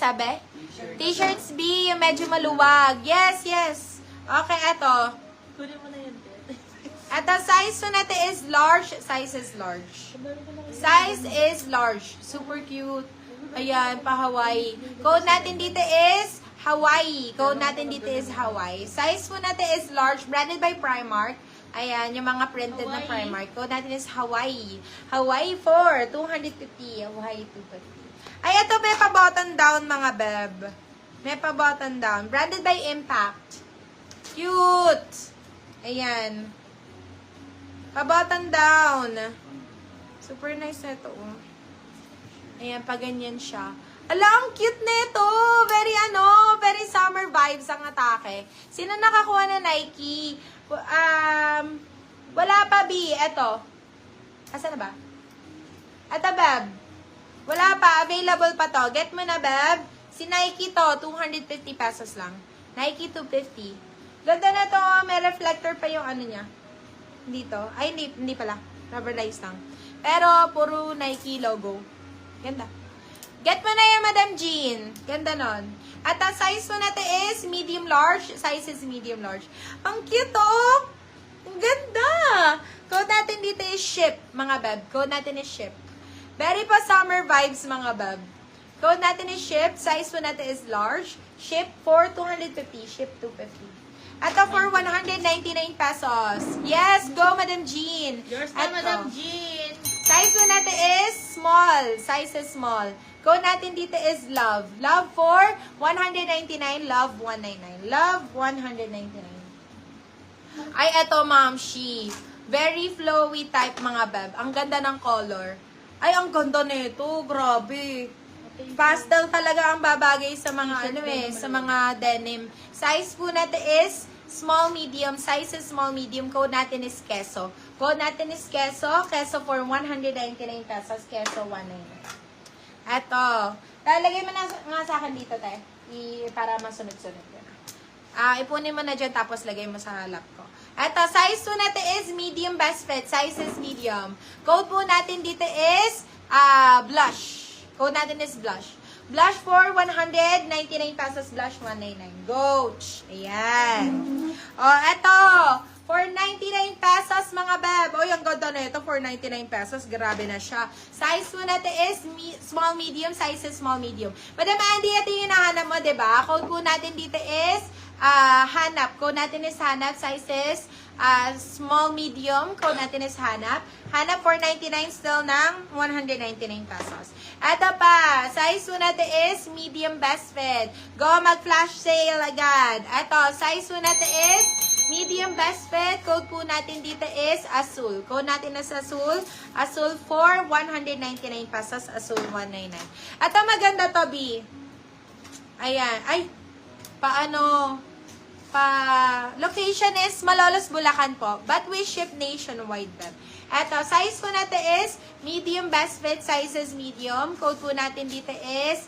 sabi? T-shirts B, yung medyo maluwag. Yes, yes. Okay, eto. Kunin mo na yan, Ted. Eto, size po natin is large. Size is large. Size is large. Super cute. Ayan, pa-Hawaii. Code natin dito is Hawaii. Code natin dito is Hawaii. Size po natin is large. Branded by Primark. Ayan, yung mga printed na Primark. Code natin is Hawaii. Hawaii for 250. Hawaii 250. Ay, ito may pa-button down mga beb. May pa-button down. Branded by Impact. Cute! Ayan. Pa-button down. Super nice na ito. Oh. Ayan, pa ganyan siya. Ala, ang cute na ito. Very very summer vibes ang atake. Sino nakakuha na Nike? Wala pa, B. Ito. Asa na ba? Ito, beb. Wala pa. Available pa to. Get mo na, beb. Si Nike to, 250 pesos lang. Nike 250. Ganda na to. May reflector pa yung ano niya. Dito. Ay, hindi pala. Rubberized lang. Pero, puro Nike logo. Ganda. Get mo na yung Madam Jean. Ganda nun. At ang size mo natin is medium large. Size is medium large. Ang cute oh! Ang ganda! Code natin dito is ship, mga beb. Code natin is ship. Very pa summer vibes, mga beb. Code natin is ship. Size mo natin is large. Ship for 250. Ship 250. Ato for 199 pesos. Yes, go, Madam Jean. Yours na, Madam Jean. Size mo natin is small. Size is small. Code natin dito is love. Love for 199. Love 199. Love 199. Ay, eto, Ma'am Shi. Very flowy type, mga beb. Ang ganda ng color. Ay, ang ganda nito. Grabe. Pastel talaga ang babagay sa mga sa mga denim. Size po natin is small medium. Size is small medium. Code natin is keso. Code natin is keso. Keso for 199 pesos. Keso 199. Eto. Talagay mo na nga sa akin dito, te. Para masunod-sunod yun. Ipunin mo na dyan tapos lagay mo sa lap ko. Eto, size po natin is medium best fit. Size is medium. Code po natin dito is blush. Code natin is blush. Blush for 199 pesos. Blush 199. Goach. Ayan. O, eto. For 99 pesos, mga beb. O, yung ganda na ito. For 99 pesos. Grabe na siya. Size po natin is small, medium. Size is small, medium. Madam Andy, ito yung hinahanap mo, diba? Code po natin dito is hanap. Code natin is hanap. Size is small, medium. Code natin is hanap. Hanap for 99 still ng 199 pesos. Ito pa, size po natin is medium best fit. Go, mag-flash sale agad. Ito, size po natin is medium best fit. Code po natin dito is Azul. Code natin is Azul. Azul for 199 pesos. Azul 199. Ito, maganda to, B. Ayan. Ay, location is Malolos, Bulacan po. But we ship nationwide, beb. Eto, size po natin is medium best fit. Size is medium. Code po natin dito is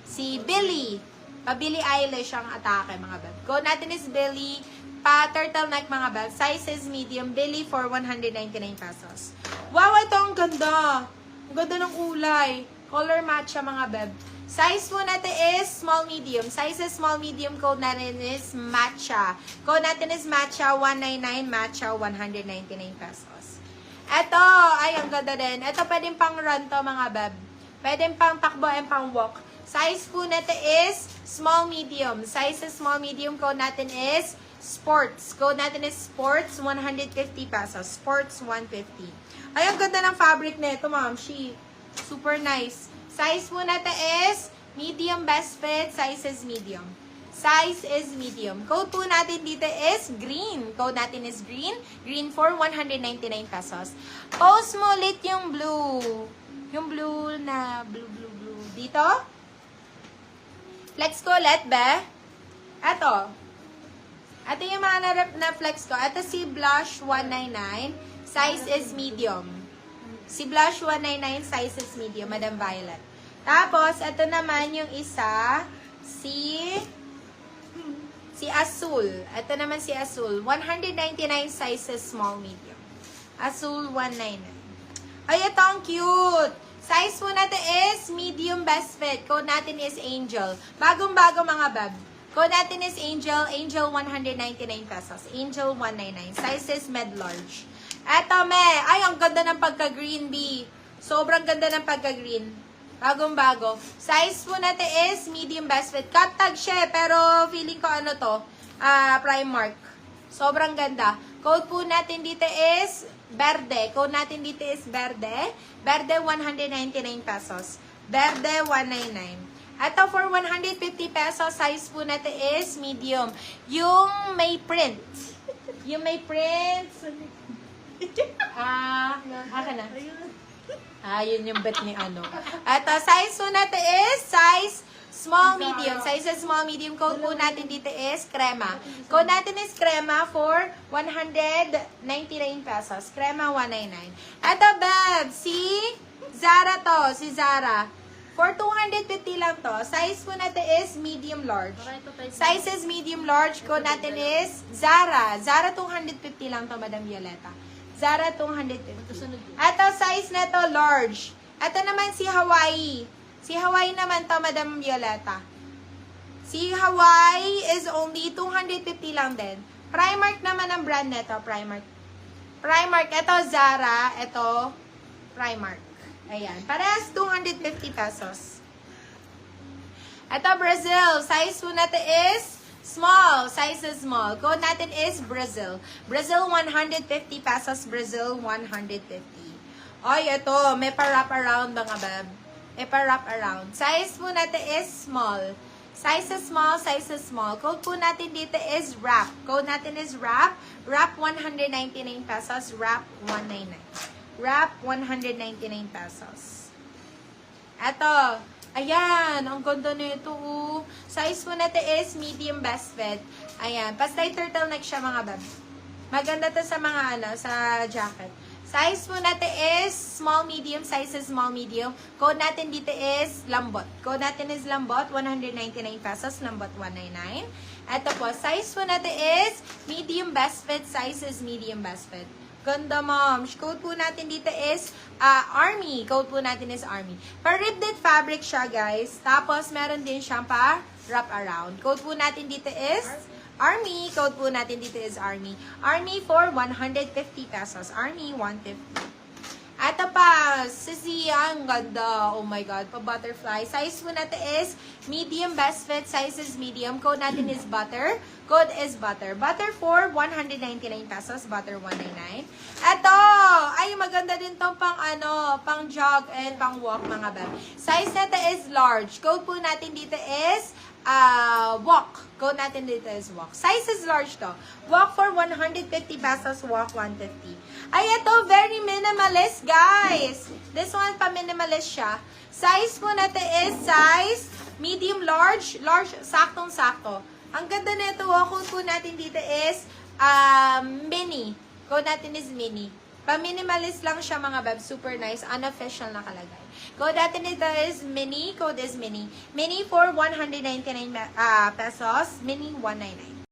si Billy. Pa-Billie Eilish ang atake, mga beb. Code natin is Billy. Pa-turtleneck, mga beb. Size is medium. Billy for 199 pesos. Wow, ito ang ganda. Ang ganda ng kulay. Color match siya, mga beb. Size po natin is small, medium. Size is small, medium. Code natin is matcha. Code natin is matcha 199. Matcha 199 pesos. Ito, ay, ang ganda din. Ito, pwedeng pang run to, mga beb. Pwedeng pang takbo and pang walk. Size po natin is small, medium. Size is small, medium. Code natin is sports. Code natin is sports 150 pesos. Sports 150. Ay, ang ganda ng fabric nito, Ma'am Shi. Super nice. Size po natin is medium best fit. Size is medium. Size is medium. Code po natin dito is green. Code natin is green. Green for 199 pesos. Post mo ulit yung blue. Yung blue na blue. Dito. Flex ko ulit, be. Ito. Ito yung mga na-flex ko. Ito si Blush 199. Size is medium. Si Blush 199, size is medium, Madam Violet. Tapos, ito naman yung isa, si Azul. Ito naman si Azul. 199, size is small, medium. Azul 199. Ay, ito ang cute. Size po natin is medium best fit. Code natin is Angel. Bagong-bago mga bab. Code natin is Angel. Angel 199 pesos. Angel 199. Size is med large. Eto me. Ay, ang ganda ng pagka-green bee. Sobrang ganda ng pagka-green. Bagong-bago. Size po natin is medium best fit. Cut tag siya, pero feeling ko ano to, Primark. Sobrang ganda. Code po natin dito is Verde. Code natin dito is Verde. Verde 199 pesos. Verde 199. Ito for 150 pesos, size po natin is medium. Yung may print. Yung may print. Aka na. Yun yung bet ni ano. Ito, size po natin is size small, medium. Size is small, medium. Code po natin dito is Crema. Code natin is Crema for 199 pesos. Crema 199. Ito, Beb. Si Zara to. Si Zara. For 250 lang to. Size po natin is medium large. Size is medium large. Code natin is Zara. Zara 250 lang to, Madam Violeta. Zara 250. Ito, size na to large. Ito naman si Hawaii. Si Hawaii naman to, Madam Violeta. Si Hawaii is only 250 lang din. Primark naman ang brand nito, Primark. Primark. Ito, Zara. Ito, Primark. Ayan. Parehas 250 pesos. Ito, Brazil. Size po natin is small. Size is small. Code natin is Brazil. Brazil, 150 pesos. Brazil, 150. Ay, ito. May pa-wrap around mga bab. May pa-wrap around. Size po natin is small. Size is small. Size is small. Code po natin dito is wrap. Code natin is wrap. Wrap, 199 pesos. Wrap, 199. Wrap, 199 pesos. Eto. Ayan. Ang ganda nito. Size po natin is medium best fit. Ayan. Pastay turtleneck siya mga bab. Maganda to sa mga sa jacket. Size po natin is small, medium. Size is small, medium. Code natin dito is lambot. Code natin is lambot. 199 pesos. Lambot, 199. Eto po. Size po natin is medium best fit. Size is medium best fit. Ganda, ma'am. Code po natin dito is Army. Code po natin is Army. Pa-ribbed fabric siya, guys. Tapos, meron din siyang pa-wrap around. Code po natin dito is Army. Code po natin dito is Army. Army for 150 pesos. Army, 150. Ito pa, Sisia, ang ganda. Oh my God, pa-butterfly. Size po natin is medium best fit. Size is medium. Code natin is butter. Code is butter. Butter for 199 pesos. Butter 199. Ito, ay maganda din tong pang jog and pang walk mga beb. Size natin is large. Code po natin dito is walk. Code natin dito is walk. Size is large to. Walk for 150 pesos. Walk 150. Ay, ito, very minimalist, guys. This one, pa-minimalist siya. Size po natin is size medium, large, saktong-sakto. Ang ganda nito, code po natin dito is mini. Code natin is mini. Pa-minimalist lang siya, mga beb. Super nice. Unofficial nakalagay. Code natin dito is mini. Code is mini. Mini for 199 pesos. Mini 199.